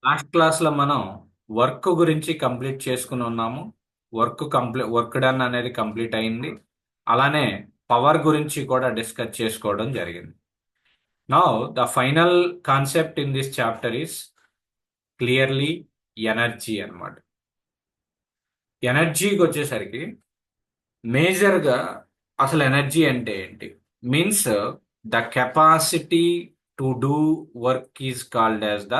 Last క్లాస్లో మనం work గురించి కంప్లీట్ చేసుకుని ఉన్నాము. వర్క్ డన్ అనేది కంప్లీట్ అయింది. అలానే పవర్ గురించి కూడా డిస్కస్ చేసుకోవడం జరిగింది. Now the final concept in this chapter is clearly energy అన్నమాట. ఎనర్జీకి వచ్చేసరికి మేజర్గా అసలు ఎనర్జీ అంటే ఏంటి? Means the capacity to do work is called as the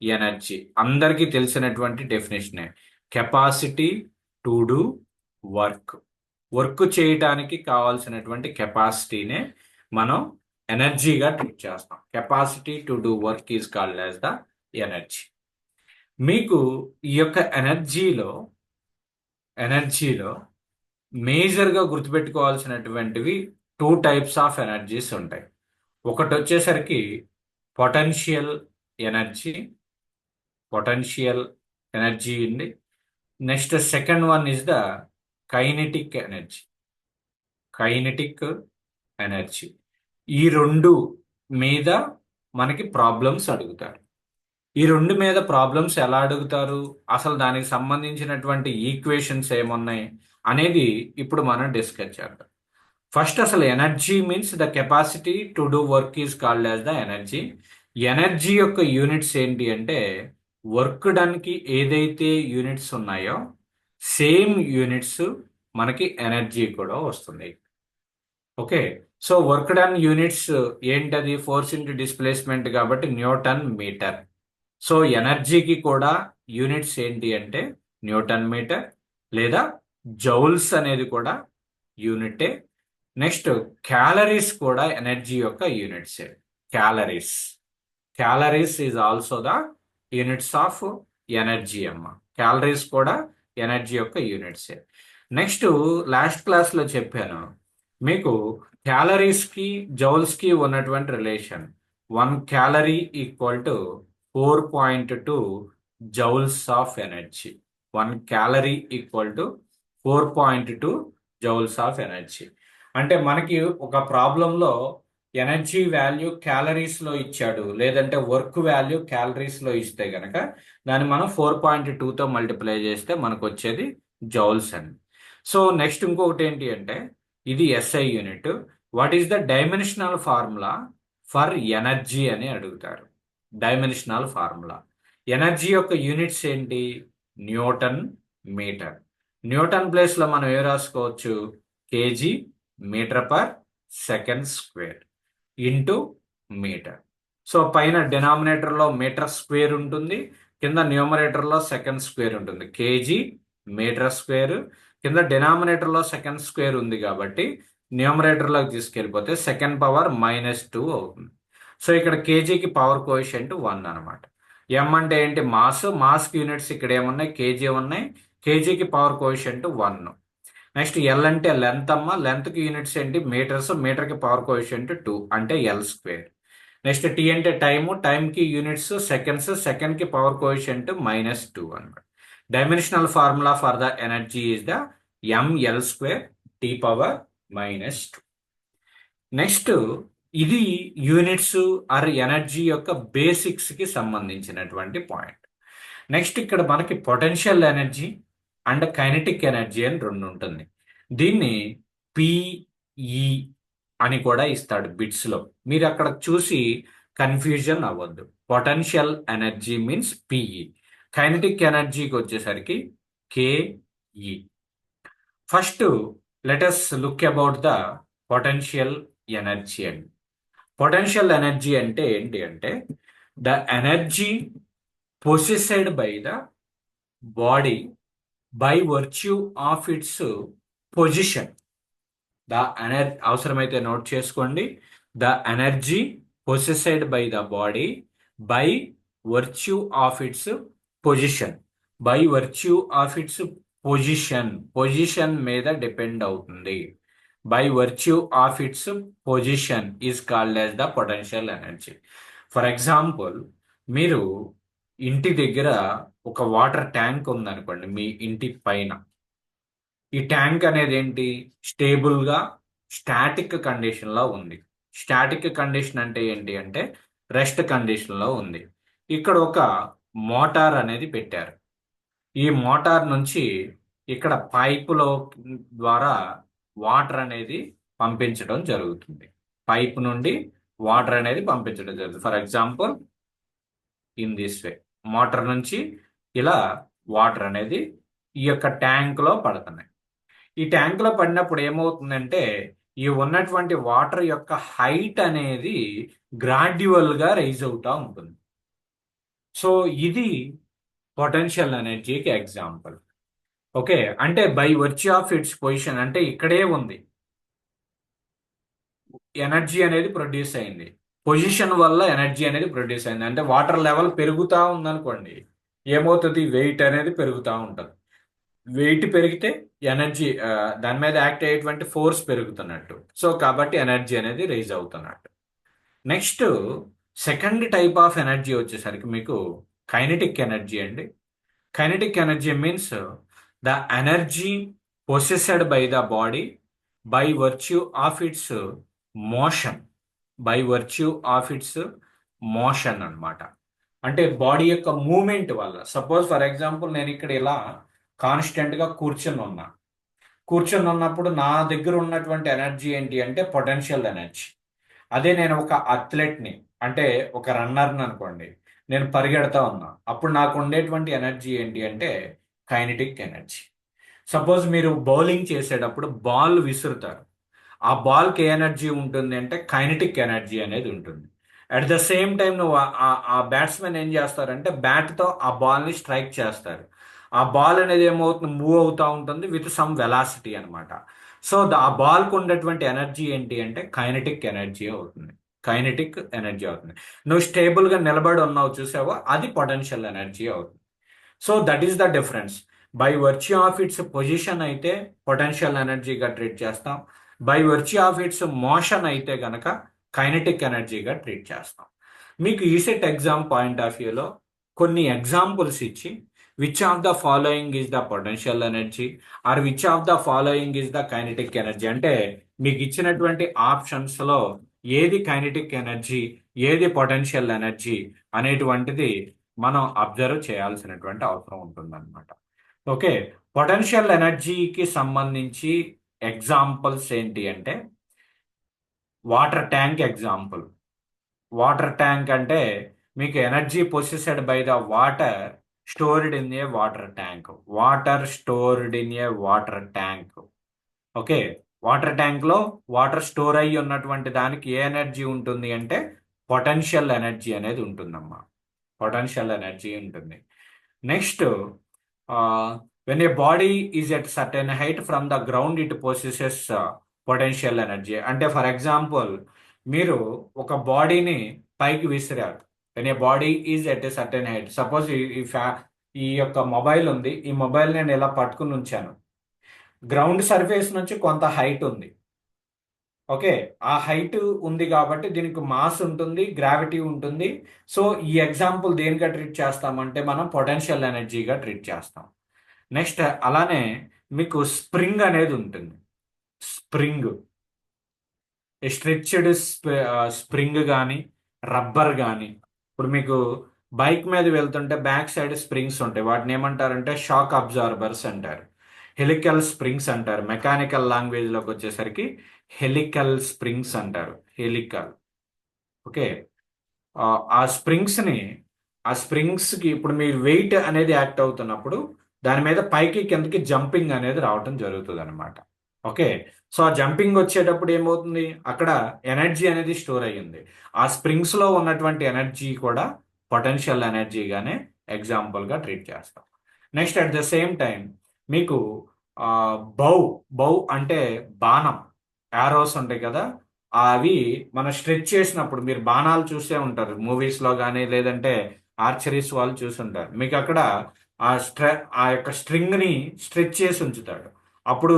energy. అందరికీ తెలిసినటువంటి డెఫినేషనే capacity to do work. Work చేయటానికి కావాల్సినటువంటి కెపాసిటీనే మనం ఎనర్జీగా ట్రీట్ చేస్తాం. Capacity to do work is called as the energy. మీకు ఈ యొక్క ఎనర్జీలో మేజర్గా గుర్తుపెట్టుకోవాల్సినటువంటివి టూ టైప్స్ ఆఫ్ ఎనర్జీస్ ఉంటాయి. ఒకటి వచ్చేసరికి పొటెన్షియల్ ఎనర్జీ పొటెన్షియల్ ఎనర్జీ ఉంది. Next second one is the kinetic energy kinetic energy. ఈ రెండు మీద మనకి ప్రాబ్లమ్స్ అడుగుతారు. ఈ రెండు మీద ప్రాబ్లమ్స్ ఎలా అడుగుతారు, అసలు దానికి సంబంధించినటువంటి ఈక్వేషన్స్ ఏమున్నాయి అనేది ఇప్పుడు మనం డిస్కస్ చేద్దాం. ఫస్ట్ అసలు energy means the capacity to do work is called as the energy. Energy యొక్క యూనిట్స్ ఏంటి అంటే వర్క్ డన్కి ఏదైతే యూనిట్స్ ఉన్నాయో సేమ్ యూనిట్స్ మనకి ఎనర్జీ కూడా వస్తుంది. Okay, so work done units ఏంటది? ఫోర్స్ ఇంటూ డిస్ప్లేస్మెంట్ కాబట్టి న్యూటన్ మీటర్. సో ఎనర్జీకి కూడా యూనిట్స్ ఏంటి అంటే న్యూటన్ మీటర్ లేదా జౌల్స్ అనేది కూడా యూనిటే. నెక్స్ట్ క్యాలరీస్ కూడా ఎనర్జీ యొక్క యూనిట్సే. Calories calories is also the units of energy అమ్మ. క్యాలరీస్ కూడా ఎనర్జీ యొక్క యూనిట్సే. నెక్స్ట్ లాస్ట్ క్లాస్లో చెప్పాను మీకు క్యాలరీస్కి జౌల్స్కి ఉన్నటువంటి relation. 1 calorie equal to 4.2 joules of energy. 1 calorie equal to 4.2 joules of energy. అంటే మనకి ఒక ప్రాబ్లంలో ఎనర్జీ వాల్యూ క్యాలరీస్లో ఇచ్చాడు, లేదంటే వర్క్ వాల్యూ క్యాలరీస్లో ఇస్తే గనక దాన్ని మనం 4.2తో మల్టిప్లై చేస్తే మనకు వచ్చేది జౌల్స్ అని. సో నెక్స్ట్ ఇంకొకటి ఏంటి అంటే ఇది SI unit. What is the dimensional formula for energy అని అడుగుతారు. Dimensional formula. ఎనర్జీ యొక్క యూనిట్స్ ఏంటి? Newton metre. న్యూటన్ ప్లేస్లో మనం ఏ రాసుకోవచ్చు? KG metre per second square into metre. So పైన డినామినేటర్లో మీటర్ స్క్వేర్ ఉంటుంది, కింద న్యూమరేటర్లో సెకండ్ స్క్వేర్ ఉంటుంది. కేజీ మీటర్ స్క్వేర్, కింద డినామినేటర్లో సెకండ్ స్క్వేర్ ఉంది కాబట్టి న్యూమరేటర్లోకి తీసుకెళ్ళిపోతే సెకండ్ పవర్ -2 అవుతుంది. సో ఇక్కడ కేజీకి పవర్ కోఎఫిషియంట్ 1 అనమాట. ఎం అంటే ఏంటి? మాస్కి యూనిట్స్ ఇక్కడ ఏమున్నాయి? కేజీ ఉన్నాయి. కేజీకి పవర్ కోఎఫిషియంట్ 1. నెక్స్ట్ ఎల్ అంటే లెంత్ అమ్మ. లెంత్కి యూనిట్స్ ఏంటి? మీటర్స్. మీటర్కి పవర్ కోఎఫిషియంట్ 2 అంటే ఎల్ స్క్వేర్. నెక్స్ట్ టీ అంటే టైము. టైంకి యూనిట్స్ సెకండ్స్. సెకండ్కి పవర్ కోఎఫిషియంట్ -2 అనమాట. Dimensional formula for the energy is the M L square T power -2. Next ఇది యూనిట్స్ ఆర్ ఎనర్జీ యొక్క బేసిక్స్కి సంబంధించినటువంటి పాయింట్. నెక్స్ట్ ఇక్కడ మనకి potential energy and kinetic energy అని రెండు ఉంటుంది. దీన్ని పిఈ అని కూడా ఇస్తాడు బిట్స్లో. మీరు అక్కడ చూసి కన్ఫ్యూజన్ అవ్వద్దు. Potential energy means PE. Kinetic ఎనర్జీకి వచ్చేసరికి KE. First let us look about the potential energy అండి. పొటెన్షియల్ ఎనర్జీ అంటే ఏంటి అంటే the energy possessed by the body by virtue of its position. అవసరమైతే నోట్ చేసుకోండి. The energy possessed by the body by virtue of its position. By virtue of its position మీద depend అవుతుంది. By virtue of its position is called as the potential energy. For example, మీరు ఇంటి దగ్గర ఒక water tank ఉందనుకోండి మీ ఇంటి పైన. ఈ ట్యాంక్ అనేది ఏంటి? స్టేబుల్గా స్టాటిక్ కండిషన్లో ఉంది. స్టాటిక్ కండిషన్ అంటే ఏంటి అంటే రెస్ట్ కండిషన్లో ఉంది. ఇక్కడ ఒక మోటార్ అనేది పెట్టారు. ఈ మోటార్ నుంచి ఇక్కడ పైపులో ద్వారా వాటర్ అనేది పంపించడం జరుగుతుంది. పైప్ నుండి వాటర్ అనేది పంపించడం జరుగుతుంది. For example in this way motor నుంచి ఇలా వాటర్ అనేది ఈ యొక్క ట్యాంక్ లో పడుతున్నాయి. ఈ ట్యాంక్ లో పడినప్పుడు ఏమవుతుందంటే ఈ ఉన్నటువంటి వాటర్ యొక్క హైట్ అనేది గ్రాడ్యువల్ గా రైజ్ అవుతా ఉంటుంది. సో ఇది పొటెన్షియల్ ఎనర్జీకి ఎగ్జాంపుల్. ఓకే, అంటే by virtue of its position, అంటే ఇక్కడే ఉంది ఎనర్జీ అనేది ప్రొడ్యూస్ అయింది. పొజిషన్ వల్ల ఎనర్జీ అనేది ప్రొడ్యూస్ అయింది. అంటే వాటర్ లెవెల్ పెరుగుతూ ఉందనుకోండి, ఏమవుతుంది, వెయిట్ అనేది పెరుగుతూ ఉంటుంది. వెయిట్ పెరిగితే ఎనర్జీ, దాని మీద యాక్ట్ అయ్యేటువంటి ఫోర్స్ పెరుగుతున్నట్టు. సో కాబట్టి ఎనర్జీ అనేది రైజ్ అవుతున్నట్టు. Next second type of energy వచ్చేసరికి మీకు కైనెటిక్ ఎనర్జీ అండి. Kinetic energy means the energy possessed by the body by virtue of its motion. By virtue of its motion అన్నమాట. అంటే body యొక్క moment వల్ల. సపోజ్ ఫర్ ఎగ్జాంపుల్ నేను ఇక్కడ ఇలా కాన్స్టెంట్గా కూర్చొని ఉన్నప్పుడు నా దగ్గర ఉన్నటువంటి ఎనర్జీ ఏంటి అంటే పొటెన్షియల్ ఎనర్జీ. అదే నేను ఒక అథ్లెట్ని, అంటే ఒక రన్నర్ని అనుకోండి, నేను పరిగెడతా ఉన్నా, అప్పుడు నాకు ఉండేటువంటి ఎనర్జీ ఏంటి అంటే కైనెటిక్ ఎనర్జీ. సపోజ్ మీరు బౌలింగ్ చేసేటప్పుడు బాల్ విసురుతారు, ఆ బాల్కి ఏ ఎనర్జీ ఉంటుంది అంటే కైనెటిక్ ఎనర్జీ అనేది ఉంటుంది. అట్ ద సేమ్ టైం నువ్వు ఆ బ్యాట్స్మెన్ ఏం చేస్తారంటే బ్యాట్తో ఆ బాల్ని స్ట్రైక్ చేస్తారు. ఆ బాల్ అనేది ఏమవుతుంది, మూవ్ అవుతూ ఉంటుంది విత్ సమ్ వెలాసిటీ అనమాట. సో ఆ బాల్కు ఉన్నటువంటి ఎనర్జీ ఏంటి అంటే కైనెటిక్ ఎనర్జీ అవుతుంది. కైనెటిక్ ఎనర్జీ అవుతుంది. నువ్వు స్టేబుల్గా నిలబడి ఉన్నావు చూసావో, అది పొటెన్షియల్ ఎనర్జీ అవుతుంది. So that is the difference. By virtue of its position అయితే పొటెన్షియల్ ఎనర్జీగా ట్రీట్ చేస్తాం. By virtue of its motion అయితే గనక కైనెటిక్ ఎనర్జీగా ట్రీట్ చేస్తాం. మీకు ఈసెట్ ఎగ్జామ్ పాయింట్ ఆఫ్ వ్యూలో కొన్ని ఎగ్జాంపుల్స్ ఇచ్చి which of the following is the potential energy or which of the following is the kinetic energy, అంటే మీకు ఇచ్చినటువంటి ఆప్షన్స్లో ఏది కైనెటిక్ ఎనర్జీ, ఏది పొటెన్షియల్ ఎనర్జీ అనేటువంటిది మనం అబ్జర్వ్ చేయాల్సినటువంటి అవసరం ఉంటుందన్నమాట. ఓకే, పొటెన్షియల్ ఎనర్జీకి సంబంధించి ఎగ్జాంపుల్స్ ఏంటి అంటే water tank example. Water tank అంటే మీకు energy possessed by the water stored in a water tank. Water stored in a water tank. Okay, water tank లో వాటర్ స్టోర్ అయ్యి ఉన్నటువంటి దానికి ఏ ఎనర్జీ ఉంటుంది అంటే పొటెన్షియల్ ఎనర్జీ అనేది ఉంటుందమ్మా. పొటెన్షియల్ ఎనర్జీ ఉంటుంది. Next, when a body is at certain height from the ground it possesses potential energy. అంటే ఫర్ ఎగ్జాంపుల్ మీరు ఒక బాడీని పైకి విసిరారు. When a body is at a certain height, suppose ఈ యొక్క మొబైల్ ఉంది, ఈ మొబైల్ నేను ఇలా పట్టుకుని ఉంచాను, గ్రౌండ్ సర్ఫేస్ నుంచి కొంత హైట్ ఉంది. ఓకే, ఆ హైట్ ఉంది కాబట్టి దీనికి మాస్ ఉంటుంది, గ్రావిటీ ఉంటుంది. సో ఈ ఎగ్జాంపుల్ దేనిగా ట్రీట్ చేస్తామంటే మనం పొటెన్షియల్ ఎనర్జీగా ట్రీట్ చేస్తాం. నెక్స్ట్ అలానే మీకు స్ప్రింగ్ అనేది ఉంటుంది. స్ప్రింగ్, స్ట్రెచ్డ్ స్ప్రింగ్ కానీ రబ్బర్ కానీ, ఇప్పుడు మీకు బైక్ మీద వెళ్తుంటే బ్యాక్ సైడ్ స్ప్రింగ్స్ ఉంటాయి, వాటిని ఏమంటారంటే షాక్ అబ్జార్బర్స్ అంటారు, హెలికల్ స్ప్రింగ్స్ అంటారు. మెకానికల్ లాంగ్వేజ్లోకి వచ్చేసరికి హెలికల్ స్ప్రింగ్స్ అంటారు. హెలికల్. ఓకే, ఆ స్ప్రింగ్స్ని, ఆ స్ప్రింగ్స్కి ఇప్పుడు మీరు వెయిట్ అనేది యాక్ట్ అవుతున్నప్పుడు దాని మీద పైకి కిందకి జంపింగ్ అనేది రావటం జరుగుతుంది అనమాట. ఓకే, సో ఆ జంపింగ్ వచ్చేటప్పుడు ఏమవుతుంది, అక్కడ ఎనర్జీ అనేది స్టోర్ అయ్యింది. ఆ స్ప్రింగ్స్లో ఉన్నటువంటి ఎనర్జీ కూడా పొటెన్షియల్ ఎనర్జీగానే ఎగ్జాంపుల్గా ట్రీట్ చేస్తాం. Next at the same time మీకు బౌ, బౌ అంటే బాణం, యారోస్ ఉంటాయి కదా, అవి మనం స్ట్రెచ్ చేసినప్పుడు మీరు బాణాలు చూసే ఉంటారు మూవీస్లో కానీ, లేదంటే ఆర్చరీస్ వాళ్ళు చూసుంటారు. మీకు అక్కడ ఆ యొక్క స్ట్రింగ్ని స్ట్రెచ్ చేసి ఉంచుతాడు. అప్పుడు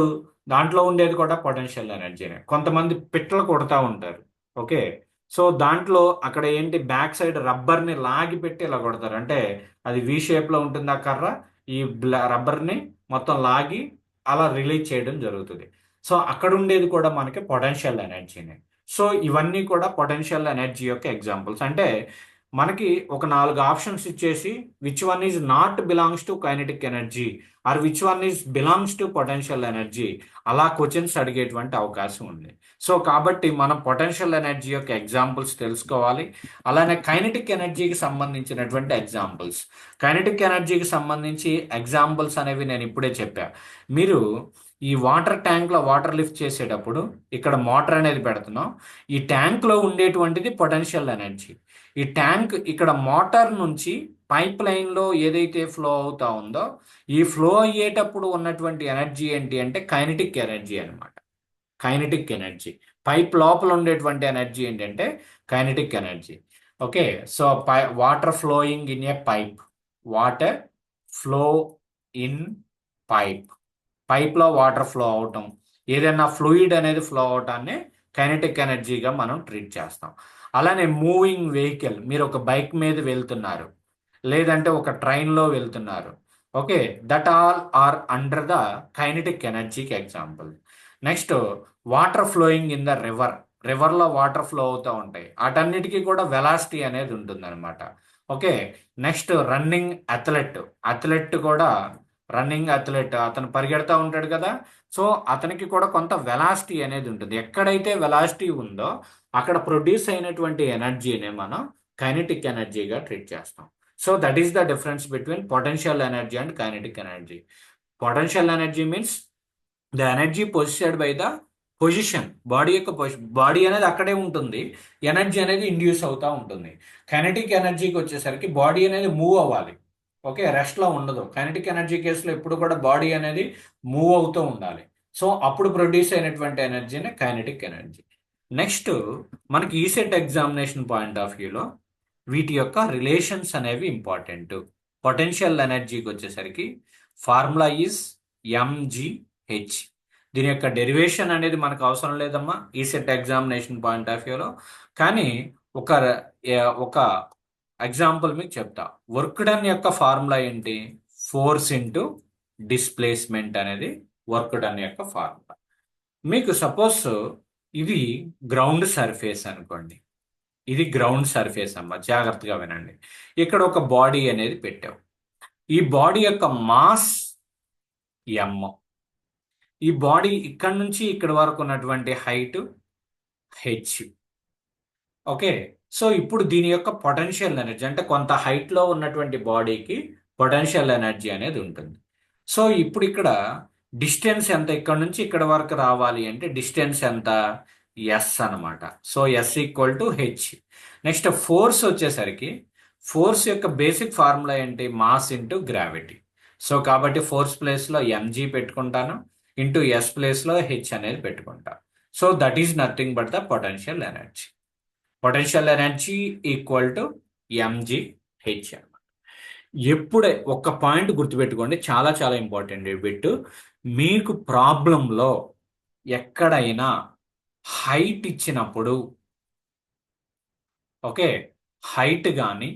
దాంట్లో ఉండేది కూడా పొటెన్షియల్ ఎనర్జీనే. కొంతమంది పిట్టలు కొడతా ఉంటారు. ఓకే, సో దాంట్లో అక్కడ ఏంటి, బ్యాక్ సైడ్ రబ్బర్ని లాగి పెట్టి ఇలా కొడతారు. అంటే అది వి షేప్లో ఉంటుంది ఆ కర్ర, ఈ రబ్బర్ని మొత్తం లాగి అలా రిలీజ్ చేయడం జరుగుతుంది. సో అక్కడ ఉండేది కూడా మనకి పొటెన్షియల్ ఎనర్జీనే. సో ఇవన్నీ కూడా పొటెన్షియల్ ఎనర్జీ యొక్క ఎగ్జాంపుల్స్. అంటే మనకి ఒక 4 ఆప్షన్స్ ఇచ్చేసి which one is not belongs to kinetic energy or which one is belongs to potential energy, అలా క్వశ్చన్స్ అడిగేటువంటి అవకాశం ఉంది. సో కాబట్టి మనం పొటెన్షియల్ ఎనర్జీ యొక్క ఎగ్జాంపుల్స్ తెలుసుకోవాలి. అలానే కైనెటిక్ ఎనర్జీకి సంబంధించినటువంటి ఎగ్జాంపుల్స్, కైనెటిక్ ఎనర్జీకి సంబంధించి ఎగ్జాంపుల్స్ అనేవి నేను ఇప్పుడే చెప్పా. మీరు ఈ వాటర్ ట్యాంక్లో వాటర్ లిఫ్ట్ చేసేటప్పుడు ఇక్కడ మోటార్ అనేది పెడుతున్నాం. ఈ ట్యాంక్లో ఉండేటువంటిది పొటెన్షియల్ ఎనర్జీ. ఈ ట్యాంక్ ఇక్కడ మోటార్ నుంచి పైప్ లైన్లో ఏదైతే ఫ్లో అవుతా ఉందో ఈ ఫ్లో అయ్యేటప్పుడు ఉన్నటువంటి ఎనర్జీ ఏంటి అంటే కైనెటిక్ ఎనర్జీ అనమాట. కైనెటిక్ ఎనర్జీ పైప్ లోపల ఉండేటువంటి ఎనర్జీ ఏంటంటే kinetic energy. Okay, so water flowing in a pipe, water flow in pipe, పైప్లో వాటర్ ఫ్లో అవటం, ఏదైనా ఫ్లూయిడ్ అనేది ఫ్లో అవటాన్ని కైనెటిక్ ఎనర్జీగా మనం ట్రీట్ చేస్తాం. అలానే మూవింగ్ వెహికల్, మీరు ఒక బైక్ మీద వెళ్తున్నారు లేదంటే ఒక ట్రైన్లో వెళ్తున్నారు. Okay, that all are under the kinetic ఎనర్జీకి example. Next water flowing in the river, రివర్లో వాటర్ ఫ్లో అవుతూ ఉంటాయి, వాటన్నిటికీ కూడా వెలాసిటీ అనేది ఉంటుంది అనమాట. Okay, next running athlete, athlete కూడా రన్నింగ్ అథ్లెట్ అతను పరిగెడతా ఉంటాడు కదా, సో అతనికి కూడా కొంత వెలాసిటీ అనేది ఉంటుంది. ఎక్కడైతే వెలాసిటీ ఉందో అక్కడ ప్రొడ్యూస్ అయినటువంటి ఎనర్జీనే మనం కైనెటిక్ ఎనర్జీగా ట్రీట్ చేస్తాం. So that is the difference between potential energy and kinetic energy. Potential energy means the energy positioned by the position, body యొక్క బాడీ అనేది అక్కడే ఉంటుంది, ఎనర్జీ అనేది ఇండ్యూస్ అవుతూ ఉంటుంది. కైనెటిక్ ఎనర్జీకి వచ్చేసరికి బాడీ అనేది మూవ్ అవ్వాలి. ఓకే, రెస్ట్లో ఉండదు. కైనెటిక్ ఎనర్జీ కేసులో ఎప్పుడు కూడా బాడీ అనేది మూవ్ అవుతూ ఉండాలి. సో అప్పుడు ప్రొడ్యూస్ అయినటువంటి ఎనర్జీనే కైనెటిక్ ఎనర్జీ. నెక్స్ట్ మనకి ఈసెట్ ఎగ్జామినేషన్ పాయింట్ ఆఫ్ వ్యూలో వీటి యొక్క రిలేషన్స్ అనేవి ఇంపార్టెంట్. పొటెన్షియల్ ఎనర్జీకి వచ్చేసరికి ఫార్ములా ఈజ్ ఎంజీహెచ్. దీని యొక్క డెరివేషన్ అనేది మనకు అవసరం లేదమ్మా ఈసెట్ ఎగ్జామినేషన్ పాయింట్ ఆఫ్ వ్యూలో. కానీ ఒక ఒక ఎగ్జాంపుల్ మీకు చెప్తా. వర్క్ డన్ యొక్క ఫార్ములా ఏంటి? ఫోర్స్ ఇంటూ డిస్ప్లేస్మెంట్ అనేది వర్క్ డన్ యొక్క ఫార్ములా. మీకు సపోజ్ ఇది గ్రౌండ్ సర్ఫేస్ అనుకోండి, ఇది గ్రౌండ్ సర్ఫేస్ అమ్మ, జాగ్రత్తగా వినండి. ఇక్కడ ఒక బాడీ అనేది పెట్టావు. ఈ బాడీ యొక్క మాస్ ఎమ్, ఈ బాడీ ఇక్కడ నుంచి ఇక్కడ వరకు ఉన్నటువంటి హైట్ హెచ్. ఓకే, సో ఇప్పుడు దీని యొక్క పొటెన్షియల్ ఎనర్జీ అంటే కొంత హైట్లో ఉన్నటువంటి బాడీకి పొటెన్షియల్ ఎనర్జీ అనేది ఉంటుంది. సో ఇప్పుడు ఇక్కడ డిస్టెన్స్ ఎంత, ఇక్కడ నుంచి ఇక్కడ వరకు రావాలి అంటే డిస్టెన్స్ ఎంత? ఎస్ అనమాట. So S equal to H. Next force వచ్చేసరికి ఫోర్స్ యొక్క బేసిక్ ఫార్ములా ఏంటి? Mass into gravity. సో కాబట్టి ఫోర్స్ ప్లేస్లో ఎంజీ పెట్టుకుంటాను, ఇంటూ ఎస్ ప్లేస్లో హెచ్ అనేది పెట్టుకుంటాను. So that is nothing but the potential energy. Potential energy equal to M G H అనమాట. ఎప్పుడే ఒక్క పాయింట్ గుర్తుపెట్టుకోండి, చాలా చాలా ఇంపార్టెంట్ ఈ బిట్. మీకు ప్రాబ్లంలో ఎక్కడైనా హైట్ ఇచ్చినప్పుడు, ఓకే, హైట్ కానీ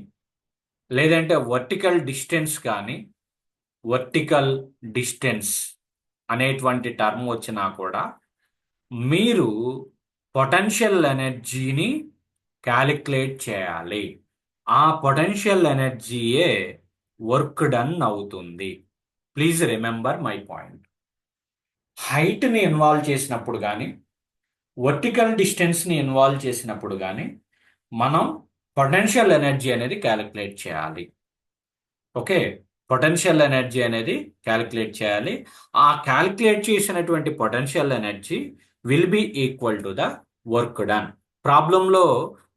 లేదంటే వర్టికల్ డిస్టెన్స్ కానీ, వర్టికల్ డిస్టెన్స్ అనేటువంటి టర్మ్ వచ్చినా కూడా మీరు పొటెన్షియల్ ఎనర్జీని క్యాలిక్యులేట్ చేయాలి. ఆ పొటెన్షియల్ ఎనర్జీయే వర్క్ డన్ అవుతుంది. Please remember my point. హైట్ని ఇన్వాల్వ్ చేసినప్పుడు కానీ వర్టికల్ డిస్టెన్స్ని ఇన్వాల్వ్ చేసినప్పుడు కానీ మనం పొటెన్షియల్ ఎనర్జీ అనేది క్యాలిక్యులేట్ చేయాలి. ఓకే, పొటెన్షియల్ ఎనర్జీ అనేది క్యాలిక్యులేట్ చేయాలి. ఆ క్యాలిక్యులేట్ చేసినటువంటి potential energy will be equal to the work done. ప్రాబ్లంలో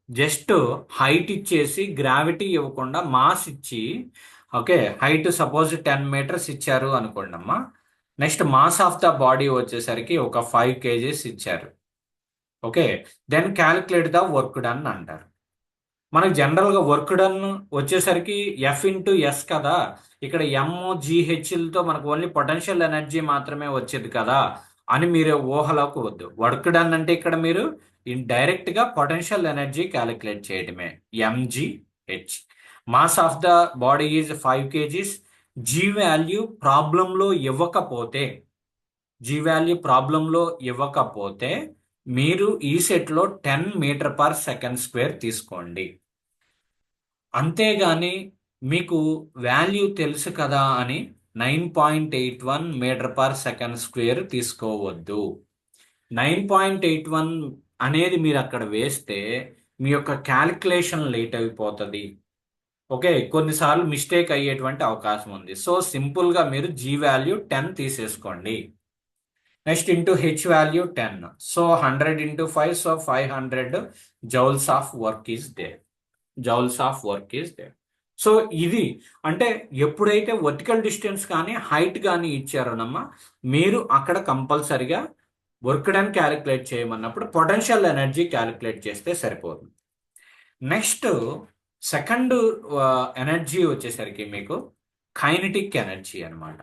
జస్ట్ హైట్ ఇచ్చేసి గ్రావిటీ ఇవ్వకుండా మాస్ ఇచ్చి, ఓకే, హైట్ సపోజ్ 10 మీటర్స్ ఇచ్చారు అనుకోండి అమ్మా, next mass of the body వచ్చేసరికి ఒక 5 kgs ఇచ్చారు. Okay, then calculate the work done అంటారు. మనకు జనరల్గా వర్క్ డన్ వచ్చేసరికి ఎఫ్ ఇంటూ ఎస్ కదా, ఇక్కడ ఎంజిహెచ్లతో మనకు ఓన్లీ పొటెన్షియల్ ఎనర్జీ మాత్రమే వచ్చేది కదా అని మీరు ఊహలోకి వద్దు. వర్క్ డన్ అంటే ఇక్కడ మీరు డైరెక్ట్గా పొటెన్షియల్ ఎనర్జీ క్యాలిక్యులేట్ చేయడమే. M G H. Mass of the body is 5 kgs. G value ప్రాబ్లంలో ఇవ్వకపోతే, జీ వాల్యూ ప్రాబ్లంలో ఇవ్వకపోతే మీరు ఈ సెట్లో 10 మీటర్ పర్ సెకండ్ స్క్వేర్ తీసుకోండి. అంతేగాని మీకు వాల్యూ తెలుసు కదా అని 9.81 మీటర్/సెకండ్ స్క్వేర్ తీసుకోవద్దు. 9.81 అనేది మీరు అక్కడ వేస్తే మీ యొక్క క్యాలిక్యులేషన్ లేట్ అయిపోతుంది. ఓకే, కొన్నిసార్లు మిస్టేక్ అయ్యేటువంటి అవకాశం ఉంది. సో సింపుల్గా మీరు జీ వాల్యూ 10 తీసేసుకోండి. Next into H value 10. So 100 × 5, so 500 joules of work is there. Joules of work is there. So ఇది అంటే ఎప్పుడైతే వర్టికల్ డిస్టెన్స్ కానీ హైట్ కానీ ఇచ్చారోనమ్మా, మీరు అక్కడ కంపల్సరిగా వర్క్ డన్ క్యాలిక్యులేట్ చేయమన్నప్పుడు పొటెన్షియల్ ఎనర్జీ క్యాలిక్యులేట్ చేస్తే సరిపోతుంది. నెక్స్ట్ సెకండ్ ఎనర్జీ వచ్చేసరికి మీకు కైనెటిక్ ఎనర్జీ అన్నమాట.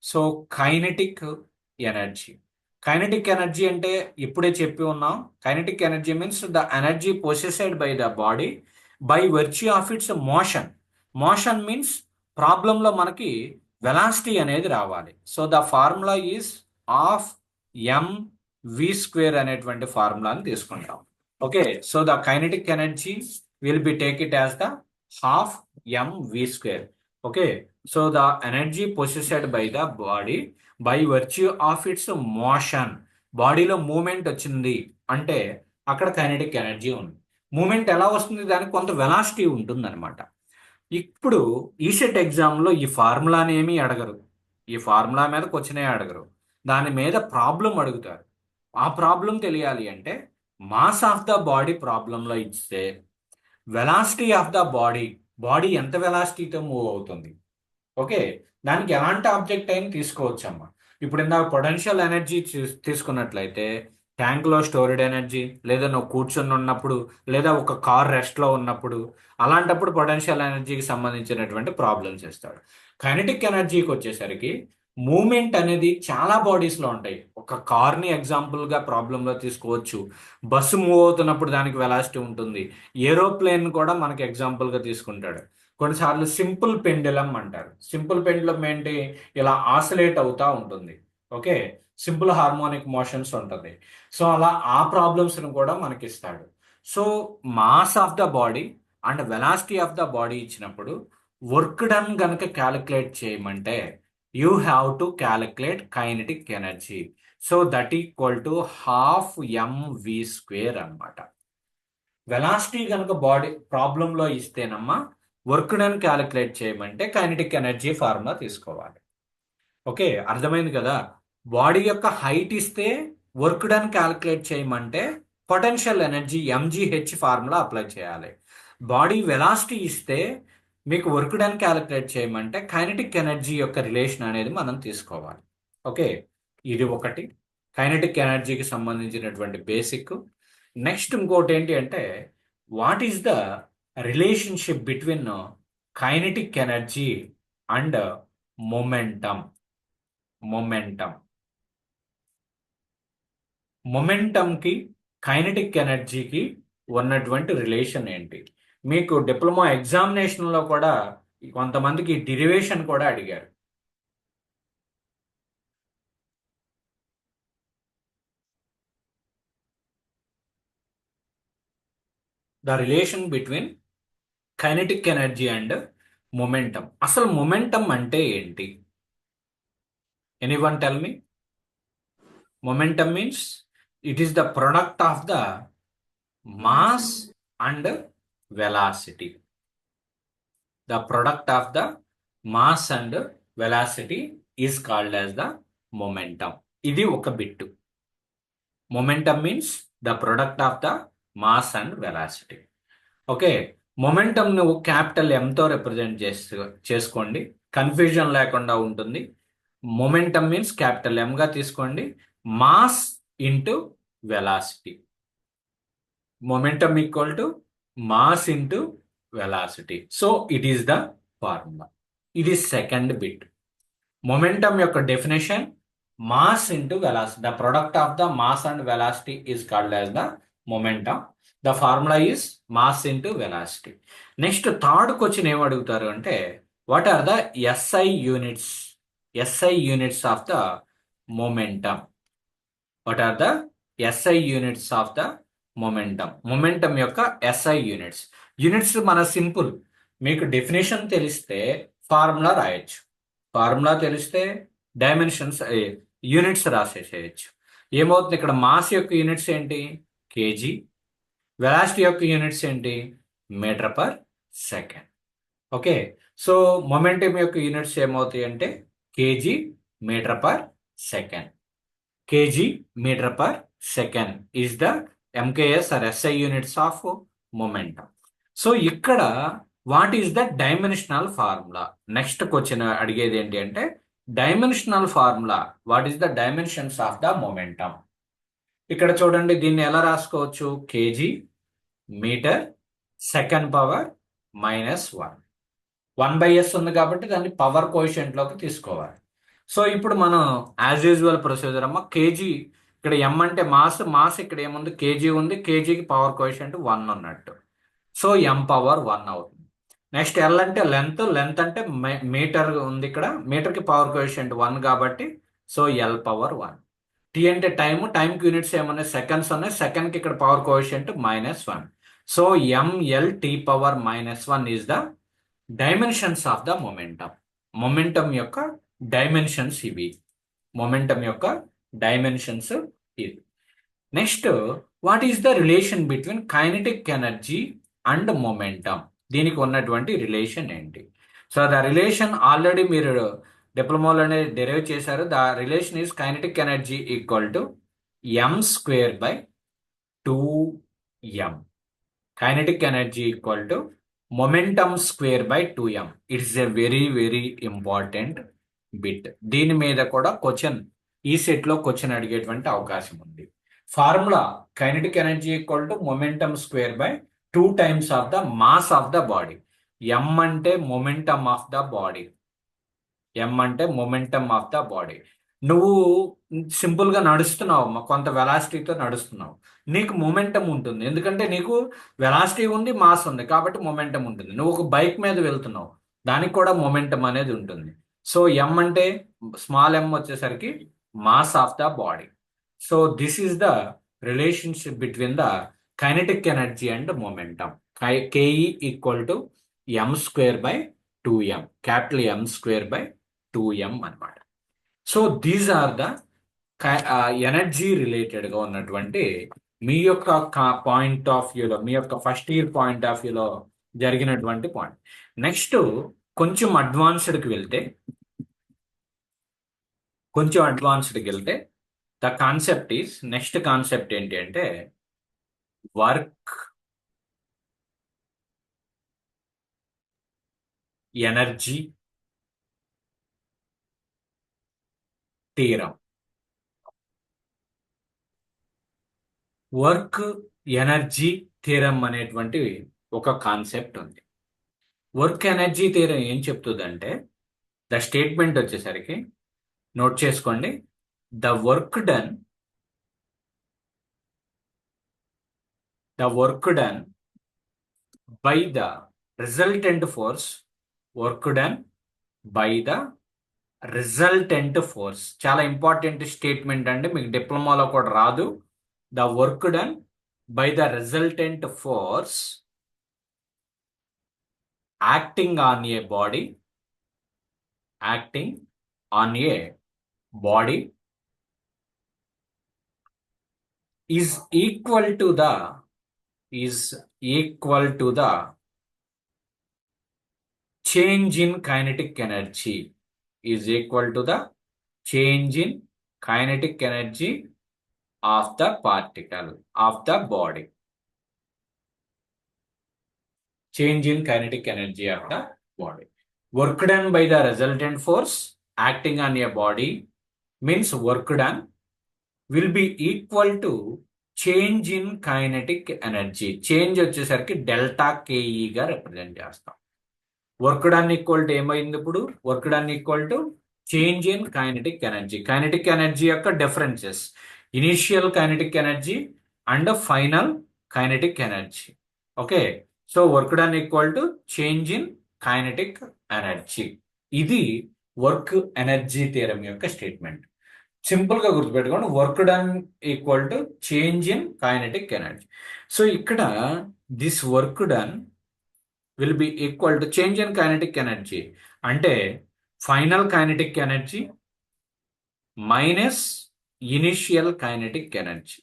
So kinetic energy. Kinetic energy అంటే ఇప్పుడే చెప్పి ఉన్నాం. Kinetic energy means the energy possessed by the body by virtue of its motion. Motion means ప్రాబ్లంలో మనకి వెలాసిటీ అనేది రావాలి. So the formula is of mv² అనేటువంటి ఫార్ములాని తీసుకుంటాం. Okay, so the kinetic energy will be take it as the half mv². Okay, so the energy possessed by the body by virtue of its motion. బాడీలో movement వచ్చింది అంటే అక్కడ kinetic energy ఉంది. Moment ఎలా వస్తుంది? దానికి కొంత వెలాసిటీ ఉంటుంది అనమాట. ఇప్పుడు ఈసెట్ ఎగ్జామ్లో ఈ ఫార్ములాని ఏమీ అడగరు. ఈ ఫార్ములా మీద క్వశ్చనే అడగరు. దాని మీద ప్రాబ్లం అడుగుతారు. ఆ ప్రాబ్లం తెలియాలి అంటే మాస్ ఆఫ్ ద బాడీ ప్రాబ్లంలో ఇస్తే velocity of the body, body ఎంత వెలాసిటీతో మూవ్ అవుతుంది. ఓకే, దానికి ఎలాంటి ఆబ్జెక్ట్ అయినా తీసుకోవచ్చమ్మా. ఇప్పుడు ఇందాక పొటెన్షియల్ ఎనర్జీ తీసుకున్నట్లయితే ట్యాంక్లో స్టోర్డ్ ఎనర్జీ, లేదా నువ్వు కూర్చొని ఉన్నప్పుడు, లేదా ఒక కార్ రెస్ట్లో ఉన్నప్పుడు, అలాంటప్పుడు పొటెన్షియల్ ఎనర్జీకి సంబంధించినటువంటి ప్రాబ్లమ్స్ ఇస్తాడు. కైనెటిక్ ఎనర్జీకి వచ్చేసరికి మూమెంట్ అనేది చాలా బాడీస్లో ఉంటాయి. ఒక కార్ని ఎగ్జాంపుల్గా ప్రాబ్లంలో తీసుకోవచ్చు. బస్సు మూవ్ అవుతున్నప్పుడు దానికి వెలాసిటీ ఉంటుంది. ఏరోప్లేన్ కూడా మనకి ఎగ్జాంపుల్గా తీసుకుంటాడు. కొన్నిసార్లు సింపుల్ పెండులం అంటారు. సింపుల్ పెండులం ఏంటి? ఇలా ఆసిలేట్ అవుతూ ఉంటుంది. ఓకే, సింపుల్ హార్మోనిక్ మోషన్స్ ఉంటుంది. సో అలా ఆ ప్రాబ్లమ్స్ని కూడా మనకి ఇస్తాడు. So mass of the body and velocity of the body ఇచ్చినప్పుడు వర్క్ డన్ కనుక క్యాలిక్యులేట్ చేయమంటే you have to calculate kinetic energy. So that equal to half mv² అనమాట. వెలాసిటీ కనుక బాడీ ప్రాబ్లంలో ఇస్తేనమ్మా వర్క్ డన్ క్యాలిక్యులేట్ చేయమంటే కైనెటిక్ ఎనర్జీ ఫార్ములా తీసుకోవాలి. Okay, అర్థమైంది కదా? బాడీ యొక్క హైట్ ఇస్తే వర్క్ డన్ క్యాలిక్యులేట్ చేయమంటే potential energy mgh formula apply చేయాలి. బాడీ వెలాసిటీ ఇస్తే మీకు వర్క్ డన్ క్యాలిక్యులేట్ చేయమంటే కైనెటిక్ ఎనర్జీ యొక్క రిలేషన్ అనేది మనం తీసుకోవాలి. ఓకే, ఇది ఒకటి కైనెటిక్ ఎనర్జీకి సంబంధించినటువంటి బేసిక్. నెక్స్ట్ ఇంకోటి ఏంటి అంటే what is the relationship between kinetic energy and momentum. మొమెంటంకి కైనెటిక్ ఎనర్జీకి ఉన్నటువంటి రిలేషన్ ఏంటి? మీకు డిప్లొమా ఎగ్జామినేషన్లో కూడా కొంతమందికి డెరివేషన్ కూడా అడిగారు. The relation between kinetic energy and momentum. అసలు మొమెంటం అంటే ఏంటి? Anyone tell me. Momentum means it is the product of the mass and velocity. The product of the mass and velocity is called as the momentum. ఇది ఒక bit. Momentum means the product of the mass and velocity. Okay, momentum నువ్వు capital ఎంతో represent చేసుకోండి, confusion లేకుండా ఉంటుంది. Momentum means capital ఎంగా తీసుకోండి. Mass into velocity. Momentum equal to mass into velocity. So it is the formula. ఇది second bit. Momentum యొక్క definition mass into velocity. The product of the mass and velocity is called as the momentum. The formula is mass into velocity. Next third question ఏం అడుగుతారు అంటే what are the SI units? SI units of the momentum. What are the SI units of the momentum? Momentum యొక్క SI units. Units మన simple మీకు definition తెలిస్తే formula రాయొచ్చు, formula తెలిస్తే dimensions units రాసేసేయచ్చు. ఏమవుతుంది ఇక్కడ మాస్ యొక్క యూనిట్స్ ఏంటి? కేజీ. వెలాసిటీ యొక్క యూనిట్స్ ఏంటి? Metre per second. Okay, so momentum యొక్క యూనిట్స్ ఏమవుతాయి అంటే KG metre per second. KG metre per second is the MKS or SI units of momentum. So ఇక్కడ what is the dimensional formula? Next question అడిగేది ఏంటి అంటే dimensional formula, what is the dimensions of the momentum? ఇక్కడ చూడండి, దీన్ని ఎలా రాసుకోవచ్చు? KG metre second power -1. 1/s ఉంది కాబట్టి దాన్ని పవర్ కోఎఫిషియంట్లోకి తీసుకోవాలి. సో ఇప్పుడు మనం యాజ్ యూజువల్ ప్రొసీజర్ అమ్మ, కేజీ ఇక్కడ ఎం అంటే మాస్, మాస్ ఇక్కడ ఏముంది? కేజీ ఉంది, కేజీకి పవర్ కోఎఫిషియంట్ 1 ఉన్నట్టు, సో m⁻1 అవుతుంది. నెక్స్ట్ ఎల్ అంటే లెంత్, లెంత్ అంటే మీటర్ ఉంది ఇక్కడ, మీటర్కి పవర్ కోఎఫిషియంట్ 1 కాబట్టి సో l⁻1. టీ అంటే టైం, టైంకి యూనిట్స్ ఏమన్నాయి? సెకండ్స్ ఉన్నాయి, సెకండ్కి ఇక్కడ power coefficient -1. So ml⁻1 is the dimensions of the momentum. Momentum యొక్క డైమెన్షన్స్ ఇవి, మొమెంటం యొక్క డైమెన్షన్స్ ఇది. Next, what is the relation between kinetic energy and momentum? దీనికి ఉన్నటువంటి రిలేషన్ ఏంటి? సో ద రిలేషన్ ఆల్రెడీ మీరు డిప్లొమాలోనే డెరైవ్ చేశారు. The relation is kinetic energy equal to m²/2m. Kinetic energy equal to momentum square. It's a very very important bit. దీని మీద కూడా question, ఈ సెట్లో క్వశ్చన్ అడిగేటువంటి అవకాశం ఉంది. Formula kinetic energy equal to momentum square times of the mass of the body. m అంటే momentum of the body, m అంటే మొమెంటం ఆఫ్ ద బాడీ. నువ్వు సింపుల్గా నడుస్తున్నావు, కొంత వెలాసిటీతో నడుస్తున్నావు, నీకు మొమెంటం ఉంటుంది. ఎందుకంటే నీకు వెలాసిటీ ఉంది, మాస్ ఉంది, కాబట్టి మొమెంటం ఉంటుంది. నువ్వు ఒక బైక్ మీద వెళ్తున్నావు, దానికి కూడా మొమెంటం అనేది ఉంటుంది. సో m అంటే స్మాల్ m వచ్చేసరికి mass of the body. So this is the relationship between the kinetic energy and momentum. KE equal to m²/2m, capital m²/2m అనమాట. So these are the energy రిలేటెడ్గా ఉన్నటువంటి మీ యొక్క point of వ్యూలో, మీ యొక్క first year point of వ్యూలో జరిగినటువంటి point. Next కొంచెం అడ్వాన్స్డ్కి వెళ్తే, the concept is, next concept ఏంటి అంటే work energy theorem. Work energy theorem అనేటువంటి ఒక కాన్సెప్ట్ ఉంది. వర్క్ ఎనర్జీ థీరం ఏం చెప్తుందంటే, ద స్టేట్మెంట్ వచ్చేసరికి నోట్ చేసుకోండి, the work done by the resultant force, work done by the resultant force. చాలా ఇంపార్టెంట్ స్టేట్మెంట్ అండి, మీకు డిప్లొమాలో కూడా రాదు. The work done by the resultant force acting on a body, is equal to the change in kinetic energy, is equal to the change in kinetic energy of the particle of the body. Change in kinetic energy of the body. Work done by the resultant force acting on a body means work done will be equal to change in kinetic energy. Change వచ్చేసరికి delta కేఈగా represent చేస్తాం. Work done equal to ఏమైంది ఇప్పుడు? Work done equal to change in kinetic energy. Kinetic energy యొక్క differences, initial kinetic energy and final kinetic energy. Okay, so work done equal to change in kinetic energy. ఇది work energy theorem యొక్క statement. Simple గా గుర్తుపెట్టుకోండి, work done equal to change in kinetic energy. So ఇక్కడ this work done will be equal to change in kinetic energy. అంటే final kinetic energy minus initial kinetic energy.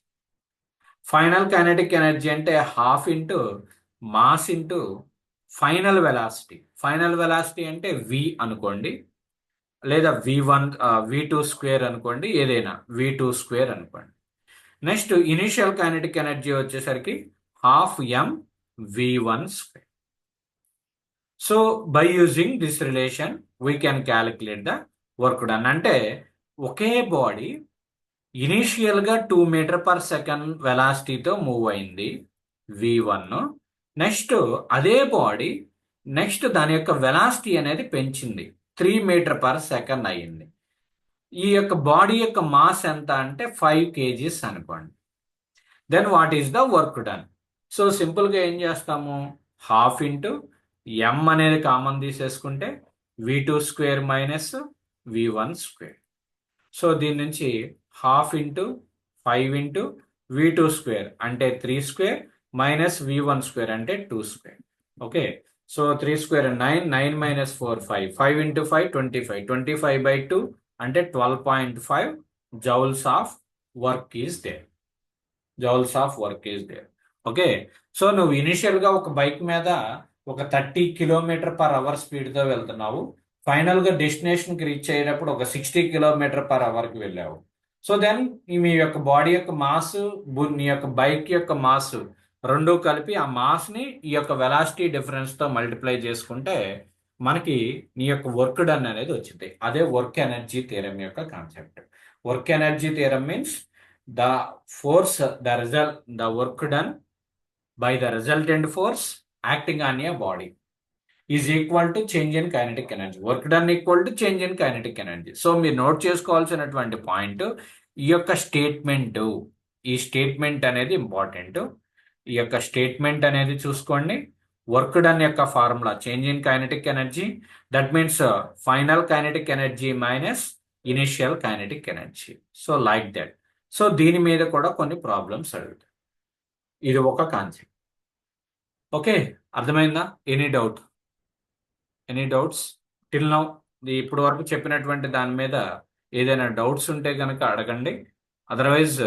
Final kinetic energy అంటే half into mass into final velocity. Final velocity అంటే V అనుకోండి, లేదా V1 V2 square అనుకోండి, ఏదైనా V2 square అనుకోండి. Next initial kinetic energy వచ్చేసరికి half M V1 square. So by using this relation we can calculate the work done. అంటే ఒకే body ఇనీషియల్గా 2 metre per second వెలాసిటీతో move అయింది V1. నెక్స్ట్ అదే body next దాని యొక్క వెలాసిటీ అనేది పెంచింది, 3 మీటర్ పర్ సెకండ్ అయ్యింది. ఈ యొక్క బాడీ యొక్క మాస్ ఎంత అంటే 5 kgs అనుకోండి. Then what is the work done? So సింపుల్గా ఏం చేస్తాము, హాఫ్ ఇంటూ ఎం అనేది కామన్ తీసేసుకుంటే V2 square minus V1 square. So దీని నుంచి half into 5 into V2 square అంటే 3 స్క్వేర్ మైనస్ V1 స్క్వేర్ అంటే 2 square. Okay, so 3 square 9, 9 minus 4 5, 5 into 5 25, 25/2 అంటే 12.5 joules of work is there. Joules of work is there. Okay, so నువ్వు ఇనిషియల్గా ఒక bike మీద ఒక 30 km/h స్పీడ్తో వెళ్తున్నావు. ఫైనల్గా డెస్టినేషన్కి రీచ్ అయ్యేటప్పుడు ఒక 60 km/hకి వెళ్ళావు. సో దెన్ మీ యొక్క బాడీ యొక్క మాస్, నీ యొక్క బైక్ యొక్క మాస్ రెండు కలిపి ఆ మాస్ని ఈ యొక్క వెలాసిటీ డిఫరెన్స్తో మల్టిప్లై చేసుకుంటే మనకి నీ యొక్క వర్క్ డన్ అనేది వచ్చింది. అదే వర్క్ ఎనర్జీ థియరం యొక్క concept. Work energy theorem means the force, the work done by the resultant force acting on a body is equal to change in kinetic energy. Work done equal to change in kinetic energy. So మీరు note చేసుకోవాల్సినటువంటి point ఈ యొక్క statement. ఈ statement అనేది important. ఈ యొక్క statement అనేది చూసుకోండి. వర్క్ డన్ యొక్క formula change in kinetic energy, that means final kinetic energy minus initial kinetic energy. So like that. So దీని మీద కూడా కొన్ని ప్రాబ్లమ్స్ అడుగుతాయి. ఇది ఒక కాన్సెప్ట్. ఓకే, అర్థమైందా? Any doubt? Any doubts till now? ఇప్పటి వరకు చెప్పినటువంటి దాని మీద ఏదైనా డౌట్స్ ఉంటే కనుక అడగండి. Otherwise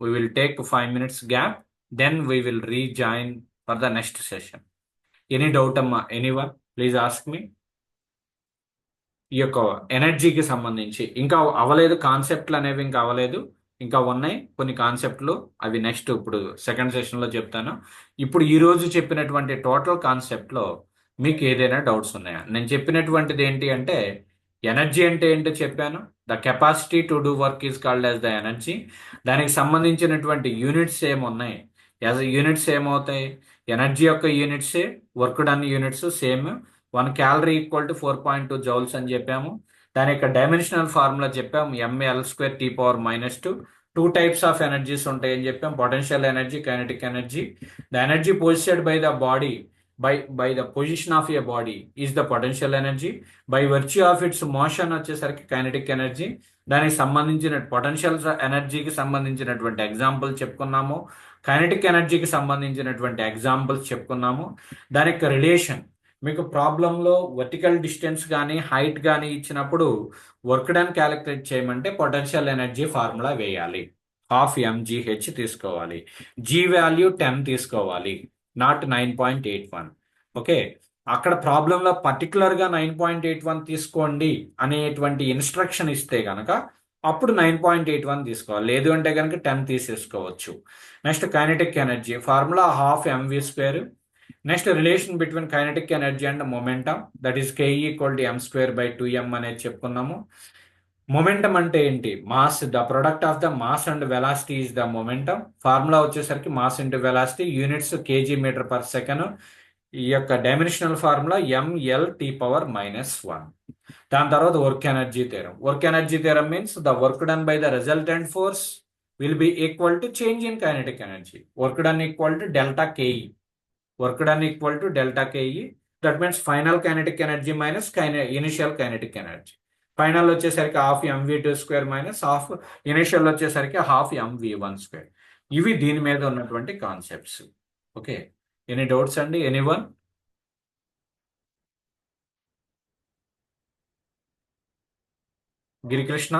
we will take 5 minutes gap, then we will rejoin for the next session. Any doubt అమ్మా? Anyone please ask me. ఈ యొక్క ఎనర్జీకి సంబంధించి ఇంకా అవ్వలేదు, కాన్సెప్ట్లు అనేవి ఇంకా అవ్వలేదు, ఇంకా ఉన్నాయి కొన్ని కాన్సెప్ట్లు. అవి నెక్స్ట్ ఇప్పుడు సెకండ్ సెషన్లో చెప్తాను. ఇప్పుడు ఈరోజు చెప్పినటువంటి టోటల్ కాన్సెప్ట్లో మీకు ఏదైనా డౌట్స్ ఉన్నాయా? నేను చెప్పినటువంటిది ఏంటి అంటే ఎనర్జీ అంటే ఏంటో చెప్పాను. The capacity to do work is called as the energy. దానికి సంబంధించినటువంటి యూనిట్స్ ఏమున్నాయి? యాజ్ యూనిట్స్ ఏమవుతాయి? ఎనర్జీ యొక్క యూనిట్సే, work done units same. 1 calorie equal to 4.2 joules అని చెప్పాము. దాని యొక్క డైమెన్షనల్ ఫార్ములా చెప్పాము, mL²T⁻². 2 types ఆఫ్ ఎనర్జీస్ ఉంటాయని చెప్పాం, potential energy, kinetic energy. The energy positioned by the body by the position of a body is the potential energy. By virtue of its motion వచ్చేసరికి kinetic energy. దానికి సంబంధించిన potential ఎనర్జీకి సంబంధించినటువంటి example చెప్పుకున్నాము, kinetic ఎనర్జీకి సంబంధించినటువంటి ఎగ్జాంపుల్స్ చెప్పుకున్నాము. దాని యొక్క రిలేషన్ మీకు ప్రాబ్లంలో వర్టికల్ డిస్టెన్స్ కానీ హైట్ కానీ ఇచ్చినప్పుడు వర్క్ డన్ క్యాలిక్యులేట్ చేయమంటే పొటెన్షియల్ ఎనర్జీ ఫార్ములా వేయాలి. 12 mgh తీసుకోవాలి, జీ వాల్యూ 10 తీసుకోవాలి, నాట్ 9.81. ఓకే, అక్కడ ప్రాబ్లంలో పర్టికులర్గా 9.81 తీసుకోండి అనేటువంటి ఇన్స్ట్రక్షన్ ఇస్తే కనుక అప్పుడు 9.81 తీసుకోవాలి, లేదు అంటే కనుక 10 తీసేసుకోవచ్చు. Next kinetic energy formula 12mv². Next relation between kinetic energy and momentum, that is Ke = m²/2m అనేది చెప్పుకున్నాము. మొమెంటం అంటే ఏంటి? Mass, the product of the mass and velocity is the momentum. Formula వచ్చేసరికి mass into velocity, units kg/s. ఈ యొక్క dimensional formula mL⁻⁻1. దాని తర్వాత work energy theorem. Work energy theorem means the work done by the resultant force will be equal to change in kinetic energy. Work done equal to delta Ke. Work done equal to delta Ke. That means final kinetic energy minus initial kinetic energy. Final వచ్చేసరికి 12mv²- half, initial వచ్చేసరికి 12mv1². ఇవి దీని మీద ఉన్నటువంటి concepts. Okay, any doubts అండి? Anyone? Girikrishna.